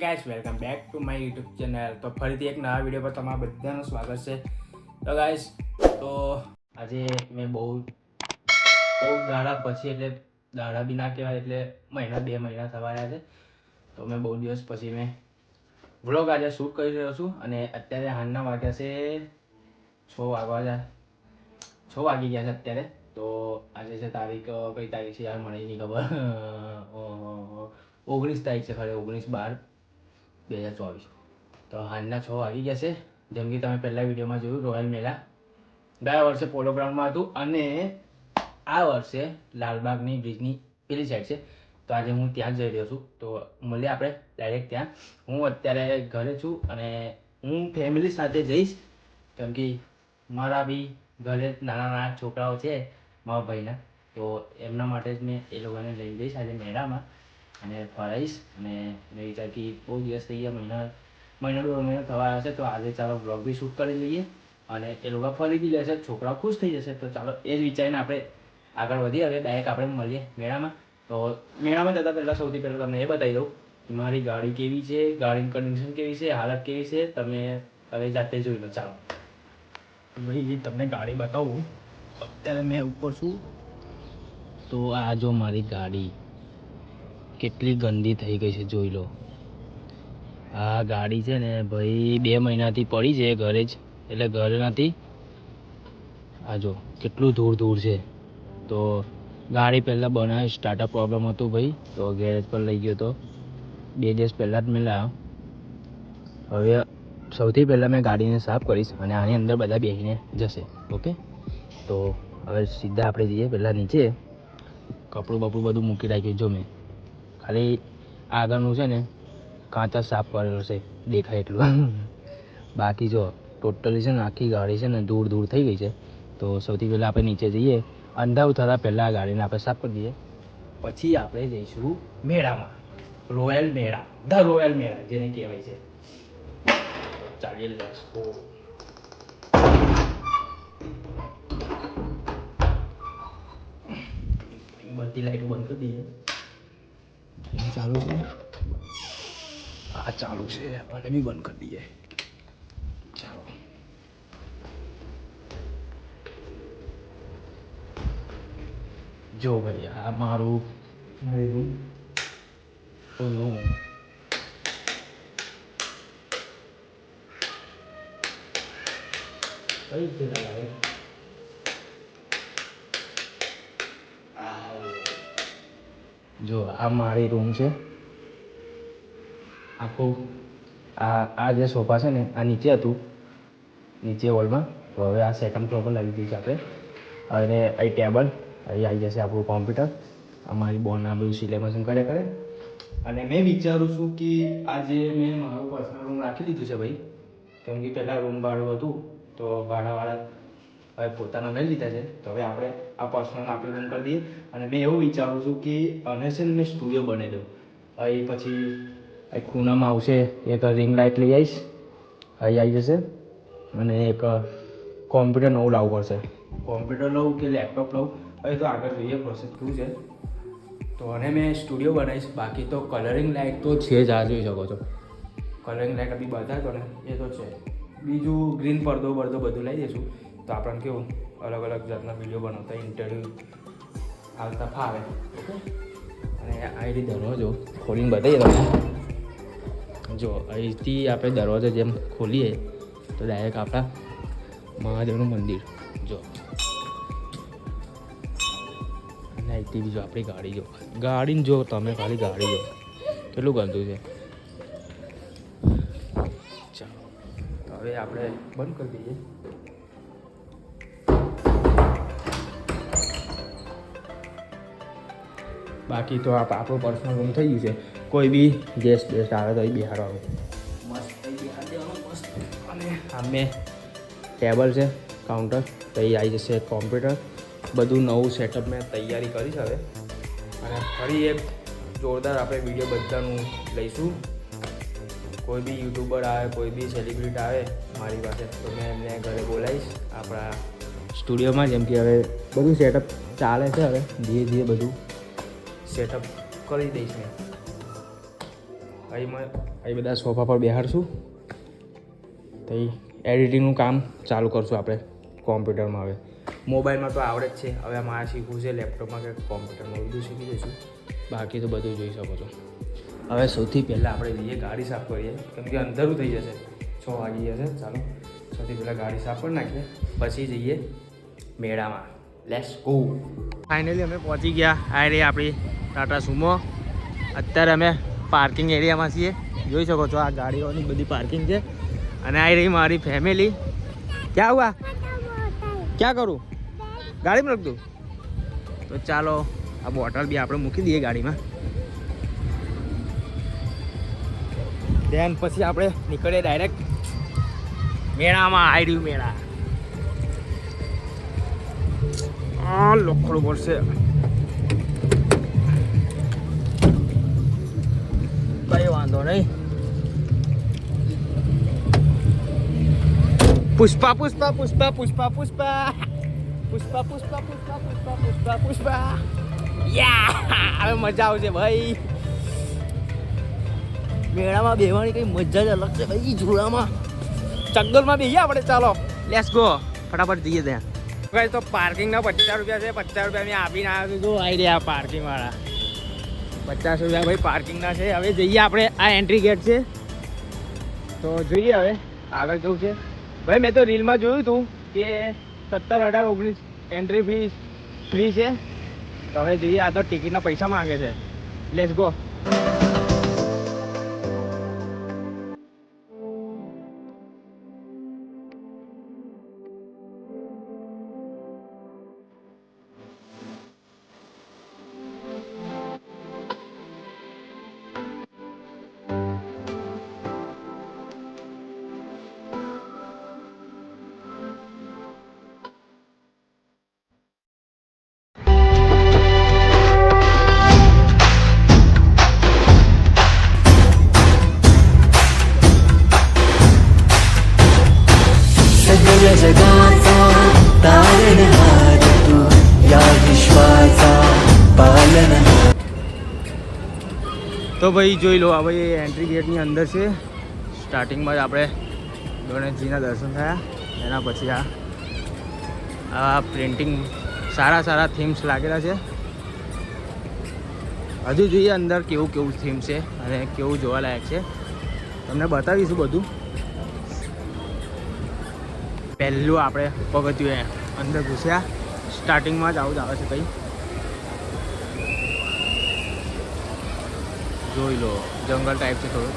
Guys welcome back to my YouTube channel. તો ફરીથી એક નવા વિડીયો પર તમારા બધાનું સ્વાગત છે. તો ગાઈસ તો આજે મેં બહુ દાડા પછી, એટલે દાડા બી ના કહેવાય, એટલે મહિના 2 મહિના થવા આવ્યા છે. તો મેં બહુ દિવસ પછી મેં વ્લોગ આજે શૂટ કરી રહ્યો છું. અને અત્યારે હાલના વાગ્યા છે 6 વાગી ગયા છે અત્યારે. તો આજે છે તારીખ, કઈ તારીખ છે યાર મને નહીં ખબર. 19 તારીખ છે, ખરે 19/12/2024. તો હાલના 6 વાગી ગયા છે. જેમ કે તમે પહેલા વિડીયોમાં જોયું, રોયલ મેળા ગયા વર્ષે પોલો ગ્રાઉન્ડમાં હતું અને આ વર્ષે લાલબાગની બ્રિજની પેલી સાઈડ છે. તો આજે હું ત્યાં જઈ રહ્યો છું. તો મળીએ આપણે ડાયરેક્ટ ત્યાં. હું અત્યારે ઘરે છું અને હું ફેમિલી સાથે જઈશ, કેમ કે મારા બી ઘરે નાના નાના છોકરાઓ છે મારા ભાઈના. તો એમના માટે જ મેં એ લોકોને લઈ જઈશ આજે મેળામાં અને ફરાઈશ. અને મેં વિચાર કે બહુ દિવસ થઈ ગયા, મહિનો 2 મહિનો થવા આવ્યા છે. તો આજે ચાલો બ્લોગ બી શૂટ કરી લઈએ અને એ લોકો ફરી બી લેશે, છોકરાઓ ખુશ થઈ જશે. તો ચાલો એ જ વિચારીને આપણે આગળ વધીએ. હવે ડાયરેક્ટ આપણે મળીએ મેળામાં. તો મેળામાં જતાં પહેલાં સૌથી પહેલાં તમને એ બતાવી દઉં કે મારી ગાડી કેવી છે, ગાડીની કન્ડિશન કેવી છે, હાલત કેવી છે, તમે હવે જાતે જોઈ લો. ચાલો ભાઈ તમને ગાડી બતાવું. અત્યારે મેં ઉપર છું. તો આ જો મારી ગાડી કેટલી ગંદી થઈ ગઈ છે, જોઈ લો. આ ગાડી છે ને ભાઈ 2 મહિનાથી પડી છે ઘરે જ, એટલે ઘરે નથી. આ જો કેટલું ધૂળ છે. તો ગાડી પહેલાં બનાવી, સ્ટાર્ટઅપ પ્રોબ્લેમ હતું ભાઈ. તો ગેરેજ પર લઈ ગયો તો 2 દિવસ પહેલાં જ મેં લાવ્યો. હવે સૌથી પહેલાં મેં ગાડીને સાફ કરીશ અને આની અંદર બધા બેસીને જશે. ઓકે, તો હવે સીધા આપણે જઈએ. પહેલાં નીચે કપડું બપડું બધું મૂકી રાખ્યું. જો મેં ખાલી આગળનું છે ને કાચ જ સાફ કરેલો છે, દેખાય એટલું. બાકી જો ટોટલી છે ને આખી ગાડી છે ને ધૂળ થઈ ગઈ છે. તો સૌથી પહેલાં આપણે નીચે જઈએ, અંધારું થતાં પહેલાં આ ગાડીને આપણે સાફ કરી દઈએ. પછી આપણે જઈશું મેળામાં. રોયલ મેળા, ધ રોયલ મેળા જેને કહેવાય છે. ચાલીએ લેટ્સ ગો. બધી લાઈટો બંધ કરી દઈએ. ચાલુ છે, આ ચાલુ છે, અને બી બંધ કરી દઈએ. ચાલો જો ભાઈ આ મારું રૂમ. કઈ રીતે લાગે? જો આ મારી રૂમ છે આખું. આ જે સોફા છે ને આ નીચે હતું, નીચે હોલમાં. તો હવે આ સેકન્ડ ફ્લોર પર લાવી દઈશું આપણે. અને અહીં ટેબલ, અહીં આવી જશે આપણું કોમ્પ્યુટર. અમારી બોલના બધું સિલાઈ મશીન કરે. અને મેં વિચારું છું કે આજે મેં મારું પર્સનલ રૂમ રાખી દીધું છે ભાઈ. કેમ કે પહેલાં રૂમ ભાડું હતું, તો ભાડાવાળા હવે પોતાના લઈ લીધા છે. તો હવે આપણે આ પર્સનલ આપણે રૂમ કરી દઈએ. અને મેં એવું વિચારું છું કે આને છે ને મેં સ્ટુડિયો બનાવી દઉં. અહીં પછી એક ખૂણામાં આવશે એક રિંગ લાઇટ લઈ આવીશ, અહીં આવી જશે. અને એક કોમ્પ્યુટર નવું લાવવું પડશે. કોમ્પ્યુટર લઉં કે લેપટોપ લઉં, હવે તો આગળ જોઈએ પ્રોસેસ શું છે. તો અને મેં સ્ટુડિયો બનાવીશ. બાકી તો કલરિંગ લાઇટ તો છે જ, આ જોઈ શકો છો. કલરિંગ લાઇટ બી બતાવતો ને એ તો છે. બીજું ગ્રીન પડદો બધું લઈ દઈશું. તો આપણને કેવું અલગ અલગ જાતના વિડીયો બનાવતા, ઇન્ટરવ્યૂ આવતા ફાવે. ઓકે, અને આ રીતે દરવાજો ખોલીને બતાવીએ તમને. જો અહીંથી આપણે દરવાજો જેમ ખોલીએ તો ડાયરેક્ટ આપણા મહાદેવનું મંદિર. જો અને અહીંથી બીજો આપણી ગાડી. જો ગાડીને જો તમે ખાલી ગાડી જો કેટલું ગંદુ છે. ચાલો હવે આપણે બંધ કરી દઈએ. બાકી તો આપણું પર્સનલ રૂમ થઈ ગયું છે. કોઈ બી ગેસ્ટ આવે તો અહીં બિહારવાનું મસ્ત, અહીં બિહાર દેવાનું મસ્ત. અને સામે ટેબલ છે, કાઉન્ટર. તો અહીં આવી જશે કોમ્પ્યુટર. બધું નવું સેટઅપ મેં તૈયારી કરી છે હવે. અને ફરી એક જોરદાર આપણે વિડીયો બધાનું લઈશું. કોઈ બી યુટ્યુબર આવે, કોઈ બી સેલિબ્રિટી આવે મારી પાસે, તો મેં એમને ઘરે બોલાવીશ આપણા સ્ટુડિયોમાં. જેમ કે હવે બધું સેટઅપ ચાલે છે, હવે ધીરે ધીરે બધું સેટઅપ કરી દઈશ મેં. અહીં બધા સોફા પર બેહાડશું તો એડિટિંગનું કામ ચાલુ કરશું આપણે કોમ્પ્યુટરમાં. હવે મોબાઈલમાં તો આવડે જ છે, હવે મારે શીખવું છે લેપટોપમાં કે કોમ્પ્યુટરમાં, બધું શીખી દઈશું. બાકી તો બધું જોઈ શકો છો. હવે સૌથી પહેલાં આપણે જઈએ ગાડી સાફ કરીએ, કેમ કે અંધારું થઈ જશે, 6 વાગી જશે. ચાલો સૌથી પહેલાં ગાડી સાફ કરી નાખીએ, પછી જઈએ મેળામાં. Let's go. ફાઇનલી અમે પહોંચી ગયા. આ રહી આપણી ટાટા સુમો. અત્યારે અમે પાર્કિંગ એરિયામાં છીએ, જોઈ શકો છો. આ ગાડીઓની બધી પાર્કિંગ છે. અને આ રહી મારી ફેમિલી. ક્યાં હુઆ, ક્યાં કરું, ગાડીમાં રખ દઉં? તો ચાલો આ બોટલ બી આપણે મૂકી દઈએ ગાડીમાં. દેન પછી આપણે નીકળીએ ડાયરેક્ટ મેળામાં. આવી રહ્યું મેળા. લોખડું પડશે, કઈ વાંધો નહીં. પુષ્પા પુષ્પા પુષ્પા પુષ્પા પુષ્પા પુષ્પા પુષ્પા પુષ્પા પુષ્પા પુષ્પા પુષ્પા. યા, હવે મજા આવશે ભાઈ. મેળામાં બેહવાની કઈ મજા જ અલગ છે ભાઈ. ઝૂલામાં ચકડોળમાં બેહીએ આપણે. ચાલો લેટ્સ ગો, ફટાફટ જઈએ ત્યાં. ભાઈ તો પાર્કિંગના 50 રૂપિયા છે. 50 રૂપિયા મેં આપીને આવ્યો છું. આવી રહ્યા પાર્કિંગ વાળા. 50 રૂપિયા ભાઈ પાર્કિંગના છે. હવે જઈએ આપણે. આ એન્ટ્રી ગેટ છે, તો જોઈએ હવે આગળ જવું છે. ભાઈ મેં તો રીલમાં જોયું હતું કે 17, 18, 19 એન્ટ્રી ફી ફ્રી છે. તો હવે જઈએ. આ તો ટિકિટના પૈસા માંગે છે. Let's go. जगाचा तारणहार तू या विश्वाचा पालनहार. તો ભાઈ જોઈ લો, આ ભાઈ એન્ટ્રી ગેટની અંદર છે. સ્ટાર્ટિંગમાં જ આપણે ગણેશજીના દર્શન થયા. એના પછી આ પ્રિન્ટિંગ સારા થીમ્સ લાગેલા છે. હજુ જોઈએ અંદર કેવું થીમ છે અને કેવું જોવાલાયક છે, તમને બતાવીશું બધું. પહેલું આપણે પગથિયું અંદર ઘૂસ્યા. સ્ટાર્ટિંગમાં જ આવું જ આવે છે કંઈ. જોઈ લો, જંગલ ટાઈપ છે થોડું.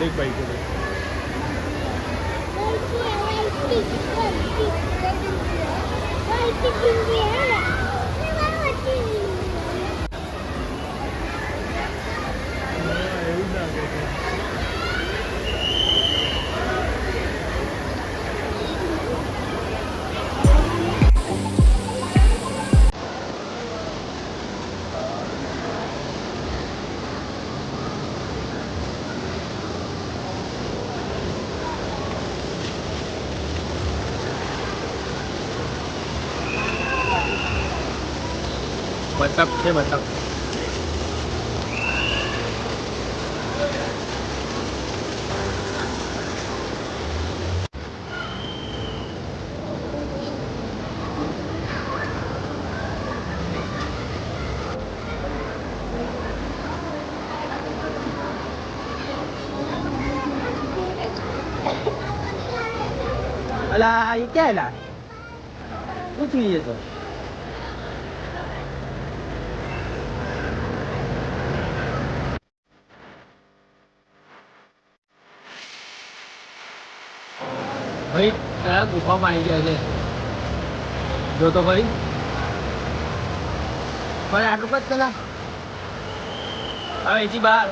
देख भाई को बतख છે બતખ. અલા એ ક્યાં એલા कुछ नहीं है तो भाई क्या गुफा में आई गया છે જો તો ભાઈ ભાઈ આટલું જ પેલા હવે એથી બહાર